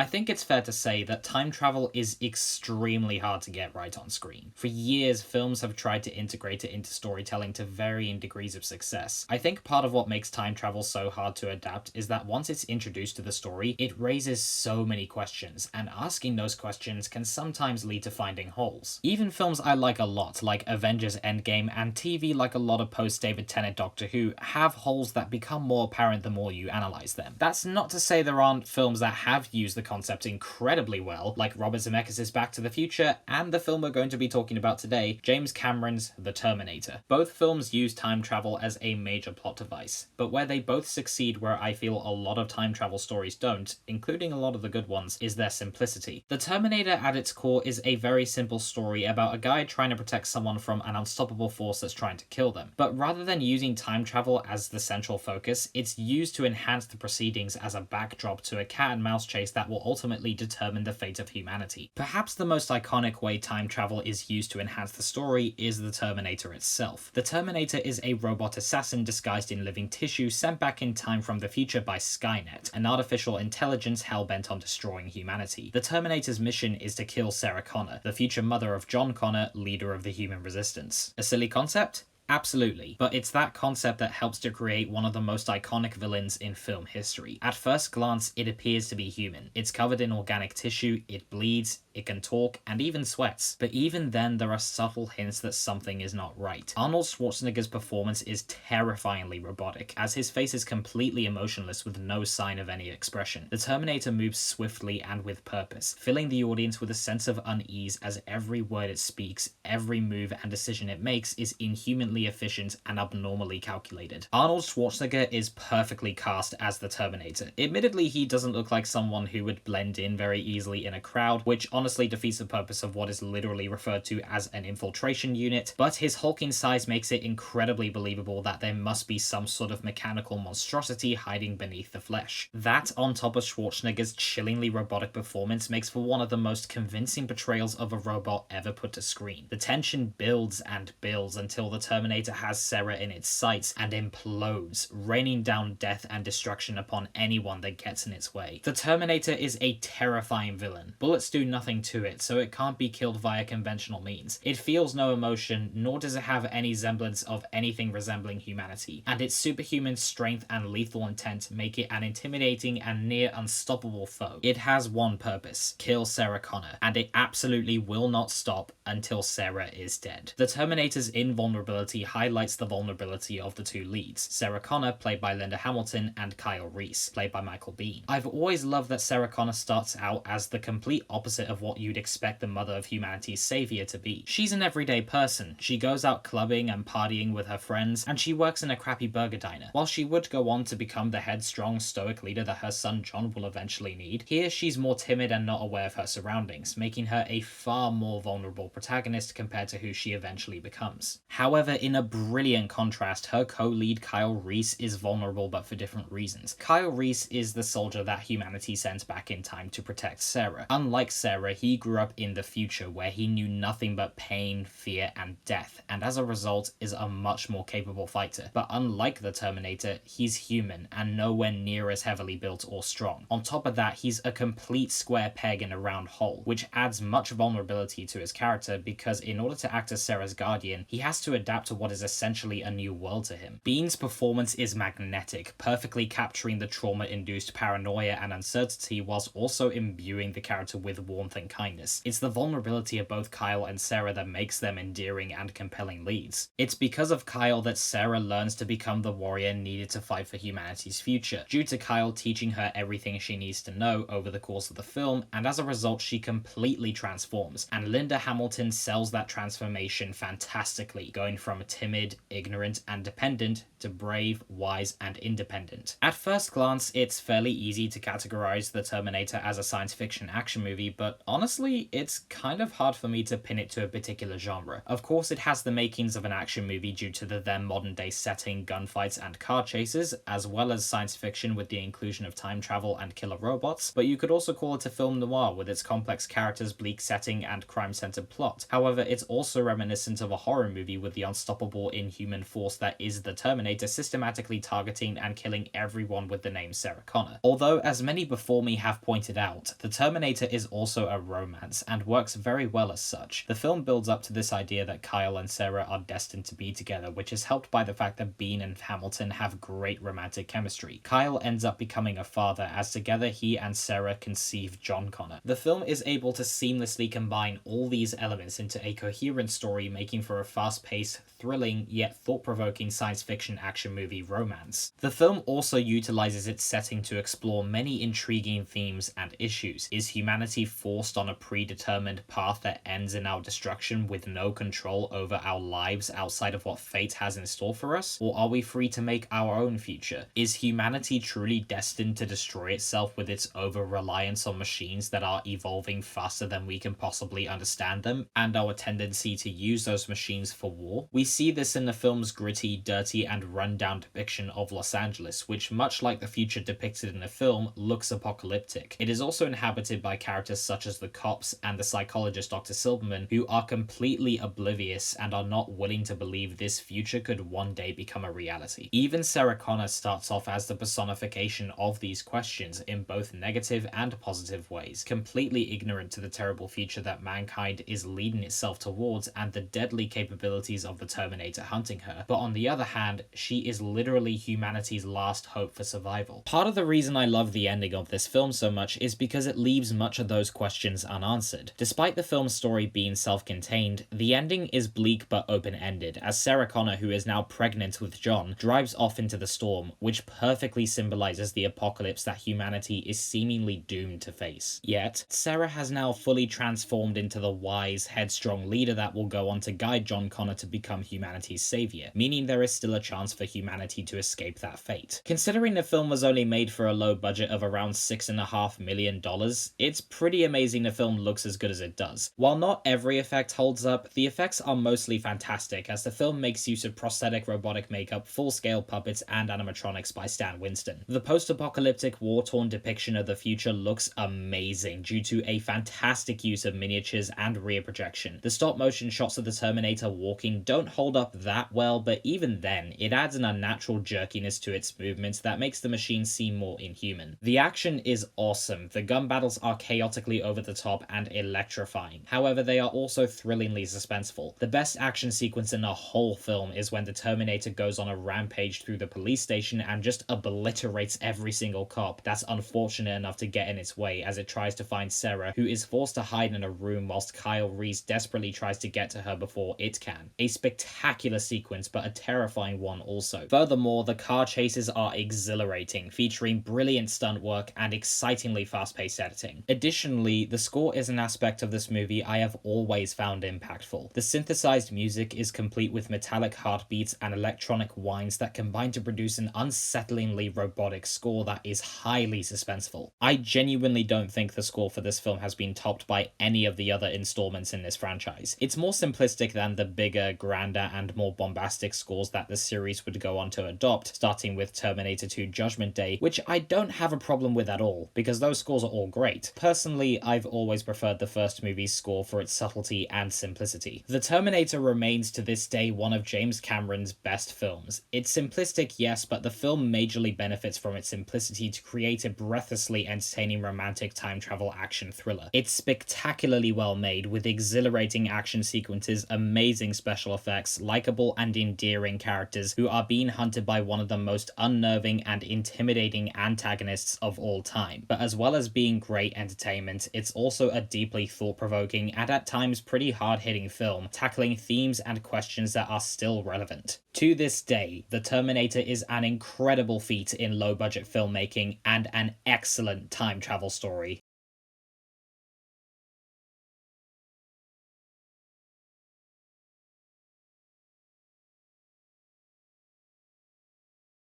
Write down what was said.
I think it's fair to say that time travel is extremely hard to get right on screen. For years, films have tried to integrate it into storytelling to varying degrees of success. I think part of what makes time travel so hard to adapt is that once it's introduced to the story, it raises so many questions, and asking those questions can sometimes lead to finding holes. Even films I like a lot, like Avengers Endgame, and TV like a lot of post-David Tennant Doctor Who, have holes that become more apparent the more you analyze them. That's not to say there aren't films that have used the concept incredibly well, like Robert Zemeckis' Back to the Future, and the film we're going to be talking about today, James Cameron's The Terminator. Both films use time travel as a major plot device, but where they both succeed where I feel a lot of time travel stories don't, including a lot of the good ones, is their simplicity. The Terminator at its core is a very simple story about a guy trying to protect someone from an unstoppable force that's trying to kill them. But rather than using time travel as the central focus, it's used to enhance the proceedings as a backdrop to a cat and mouse chase that will ultimately determine the fate of humanity. Perhaps the most iconic way time travel is used to enhance the story is the Terminator itself. The Terminator is a robot assassin disguised in living tissue sent back in time from the future by Skynet, an artificial intelligence hell-bent on destroying humanity. The Terminator's mission is to kill Sarah Connor, the future mother of John Connor, leader of the human resistance. A silly concept? Absolutely, but it's that concept that helps to create one of the most iconic villains in film history. At first glance, it appears to be human. It's covered in organic tissue, it bleeds, it can talk, and even sweats. But even then, there are subtle hints that something is not right. Arnold Schwarzenegger's performance is terrifyingly robotic, as his face is completely emotionless with no sign of any expression. The Terminator moves swiftly and with purpose, filling the audience with a sense of unease as every word it speaks, every move and decision it makes is inhumanly efficient and abnormally calculated. Arnold Schwarzenegger is perfectly cast as the Terminator. Admittedly, he doesn't look like someone who would blend in very easily in a crowd, which honestly defeats the purpose of what is literally referred to as an infiltration unit, but his hulking size makes it incredibly believable that there must be some sort of mechanical monstrosity hiding beneath the flesh. That, on top of Schwarzenegger's chillingly robotic performance, makes for one of the most convincing portrayals of a robot ever put to screen. The tension builds and builds until the Terminator has Sarah in its sights and implodes, raining down death and destruction upon anyone that gets in its way. The Terminator is a terrifying villain. Bullets do nothing to it, so it can't be killed via conventional means. It feels no emotion, nor does it have any semblance of anything resembling humanity, and its superhuman strength and lethal intent make it an intimidating and near unstoppable foe. It has one purpose: kill Sarah Connor, and it absolutely will not stop until Sarah is dead. The Terminator's invulnerability highlights the vulnerability of the two leads, Sarah Connor, played by Linda Hamilton, and Kyle Reese, played by Michael Biehn. I've always loved that Sarah Connor starts out as the complete opposite of what you'd expect the mother of humanity's savior to be. She's an everyday person. She goes out clubbing and partying with her friends, and she works in a crappy burger diner. While she would go on to become the headstrong, stoic leader that her son John will eventually need, here she's more timid and not aware of her surroundings, making her a far more vulnerable protagonist compared to who she eventually becomes. However, in a brilliant contrast, her co-lead Kyle Reese is vulnerable but for different reasons. Kyle Reese is the soldier that humanity sends back in time to protect Sarah. Unlike Sarah, he grew up in the future where he knew nothing but pain, fear, and death, and as a result is a much more capable fighter. But unlike the Terminator, he's human and nowhere near as heavily built or strong. On top of that, he's a complete square peg in a round hole, which adds much vulnerability to his character because in order to act as Sarah's guardian, he has to adapt to what is essentially a new world to him. Bihn's performance is magnetic, perfectly capturing the trauma-induced paranoia and uncertainty whilst also imbuing the character with warmth and kindness. It's the vulnerability of both Kyle and Sarah that makes them endearing and compelling leads. It's because of Kyle that Sarah learns to become the warrior needed to fight for humanity's future, due to Kyle teaching her everything she needs to know over the course of the film, and as a result she completely transforms, and Linda Hamilton sells that transformation fantastically, going from timid, ignorant, and dependent to brave, wise, and independent. At first glance, it's fairly easy to categorize The Terminator as a science fiction action movie, but honestly, it's kind of hard for me to pin it to a particular genre. Of course, it has the makings of an action movie due to the then modern day setting, gunfights, and car chases, as well as science fiction with the inclusion of time travel and killer robots, but you could also call it a film noir with its complex characters, bleak setting, and crime-centered plot. However, it's also reminiscent of a horror movie with the unstoppable unstoppable inhuman force that is the Terminator systematically targeting and killing everyone with the name Sarah Connor. Although, as many before me have pointed out, the Terminator is also a romance and works very well as such. The film builds up to this idea that Kyle and Sarah are destined to be together, which is helped by the fact that Bean and Hamilton have great romantic chemistry. Kyle ends up becoming a father as together he and Sarah conceive John Connor. The film is able to seamlessly combine all these elements into a coherent story, making for a fast-paced, thrilling, yet thought-provoking science fiction action movie romance. The film also utilizes its setting to explore many intriguing themes and issues. Is humanity forced on a predetermined path that ends in our destruction with no control over our lives outside of what fate has in store for us? Or are we free to make our own future? Is humanity truly destined to destroy itself with its over-reliance on machines that are evolving faster than we can possibly understand them, and our tendency to use those machines for war? We see this in the film's gritty, dirty, and run-down depiction of Los Angeles, which, much like the future depicted in the film, looks apocalyptic. It is also inhabited by characters such as the cops and the psychologist Dr. Silverman, who are completely oblivious and are not willing to believe this future could one day become a reality. Even Sarah Connor starts off as the personification of these questions in both negative and positive ways, completely ignorant to the terrible future that mankind is leading itself towards and the deadly capabilities of the Terminator hunting her. But on the other hand, she is literally humanity's last hope for survival. Part of the reason I love the ending of this film so much is because it leaves much of those questions unanswered. Despite the film's story being self-contained, the ending is bleak but open-ended, as Sarah Connor, who is now pregnant with John, drives off into the storm, which perfectly symbolizes the apocalypse that humanity is seemingly doomed to face. Yet, Sarah has now fully transformed into the wise, headstrong leader that will go on to guide John Connor to become humanity's savior, meaning there is still a chance for humanity to escape that fate. Considering the film was only made for a low budget of around $6.5 million, it's pretty amazing the film looks as good as it does. While not every effect holds up, the effects are mostly fantastic, as the film makes use of prosthetic robotic makeup, full-scale puppets, and animatronics by Stan Winston. The post-apocalyptic, war-torn depiction of the future looks amazing due to a fantastic use of miniatures and rear projection. The stop-motion shots of the Terminator walking don't hold up that well, but even then, it adds an unnatural jerkiness to its movements that makes the machine seem more inhuman. The action is awesome. The gun battles are chaotically over the top and electrifying. However, they are also thrillingly suspenseful. The best action sequence in the whole film is when the Terminator goes on a rampage through the police station and just obliterates every single cop that's unfortunate enough to get in its way as it tries to find Sarah, who is forced to hide in a room whilst Kyle Reese desperately tries to get to her before it can. A spectacular sequence, but a terrifying one also. Furthermore, the car chases are exhilarating, featuring brilliant stunt work and excitingly fast-paced editing. Additionally, the score is an aspect of this movie I have always found impactful. The synthesized music is complete with metallic heartbeats and electronic whines that combine to produce an unsettlingly robotic score that is highly suspenseful. I genuinely don't think the score for this film has been topped by any of the other installments in this franchise. It's more simplistic than the bigger, grander, and more bombastic scores that the series would go on to adopt, starting with Terminator 2 Judgment Day, which I don't have a problem with at all, because those scores are all great. Personally, I've always preferred the first movie's score for its subtlety and simplicity. The Terminator remains to this day one of James Cameron's best films. It's simplistic, yes, but the film majorly benefits from its simplicity to create a breathlessly entertaining romantic time travel action thriller. It's spectacularly well made, with exhilarating action sequences, amazing special effects, likable and endearing characters who are being hunted by one of the most unnerving and intimidating antagonists of all time. But as well as being great entertainment, it's also a deeply thought-provoking and at times pretty hard-hitting film, tackling themes and questions that are still relevant. To this day, The Terminator is an incredible feat in low-budget filmmaking and an excellent time travel story.